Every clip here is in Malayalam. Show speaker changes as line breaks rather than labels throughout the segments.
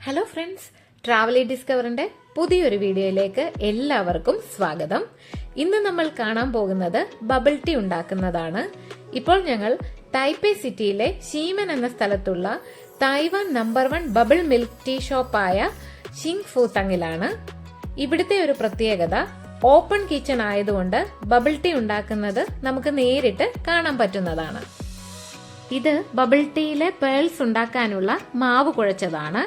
ഹലോ ഫ്രണ്ട്സ്, ട്രാവലി ഡിസ്കവറിന്റെ പുതിയൊരു വീഡിയോയിലേക്ക് എല്ലാവർക്കും സ്വാഗതം. ഇന്ന് നമ്മൾ കാണാൻ പോകുന്നത് ബബിൾ ടീ ഉണ്ടാക്കുന്നതാണ്. ഇപ്പോൾ ഞങ്ങൾ ടൈപ്പേ സിറ്റിയിലെ ഷീമൻ എന്ന സ്ഥലത്തുള്ള Taiwan number 1 bubble milk tea ഷോപ്പായ ഷിങ് ഫു തങ്ങിലാണ്. ഇവിടുത്തെ ഒരു പ്രത്യേകത, ഓപ്പൺ കിച്ചൺ ആയതുകൊണ്ട് ബബിൾ ടീ ഉണ്ടാക്കുന്നത് നമുക്ക് നേരിട്ട് കാണാൻ പറ്റുന്നതാണ്. ഇത് ബബിൾ ടീയിലെ പേൾസ് ഉണ്ടാക്കാനുള്ള മാവ് കുഴച്ചതാണ്.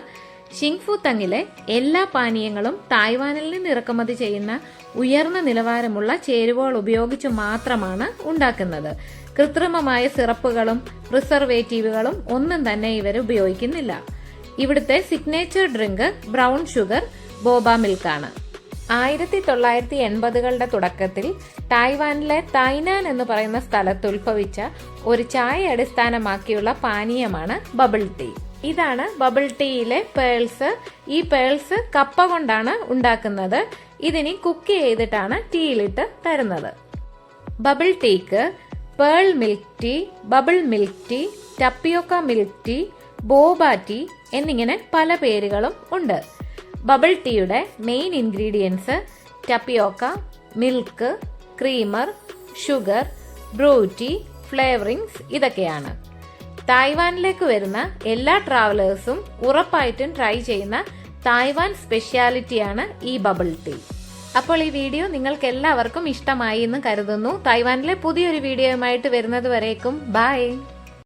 ഷിങ് ഫു തങ്ങിലെ എല്ലാ പാനീയങ്ങളും തായ്വാനിൽ നിന്ന് ഇറക്കുമതി ചെയ്യുന്ന ഉയർന്ന നിലവാരമുള്ള ചേരുവകൾ ഉപയോഗിച്ച് മാത്രമാണ് ഉണ്ടാക്കുന്നത്. കൃത്രിമമായ സിറപ്പുകളും പ്രിസർവേറ്റീവുകളും ഒന്നും തന്നെ ഇവർ ഉപയോഗിക്കുന്നില്ല. ഇവിടുത്തെ സിഗ്നേച്ചർ ഡ്രിങ്ക് ബ്രൗൺ ഷുഗർ ബോബ മിൽക്കാണ്. 1980കളുടെ തുടക്കത്തിൽ തായ്വാനിലെ തായ്നാൻ എന്ന് പറയുന്ന സ്ഥലത്ത് ഉത്ഭവിച്ച ഒരു ചായ അടിസ്ഥാനമാക്കിയുള്ള പാനീയമാണ് ബബിൾ ടീ. ഇതാണ് ബബിൾ ടീയിലെ പേൾസ്. ഈ പേൾസ് കപ്പ കൊണ്ടാണ് ഉണ്ടാക്കുന്നത്. ഇതിനി കുക്ക് ചെയ്തിട്ടാണ് ടീയിലിട്ട് തരുന്നത്. ബബിൾ ടീക്ക് pearl milk tea, bubble milk tea, tapioca milk tea, boba tea എന്നിങ്ങനെ പല പേരുകളും ഉണ്ട്. ബബിൾ ടീയുടെ main ingredients tapioca, milk, creamer, sugar, brew tea, flavourings ഇതൊക്കെയാണ്. തായ്വാനിലേക്ക് വരുന്ന എല്ലാ ട്രാവലേഴ്സും ഉറപ്പായിട്ടും ട്രൈ ചെയ്യുന്ന തായ്വാൻ സ്പെഷ്യാലിറ്റിയാണ് ഈ ബബിൾ ടീ. അപ്പോൾ ഈ വീഡിയോ നിങ്ങൾക്ക് എല്ലാവർക്കും ഇഷ്ടമായി എന്ന് കരുതുന്നു. തായ്വാനിലെ പുതിയൊരു വീഡിയോയുമായിട്ട് വരുന്നത് വരേക്കും ബൈ.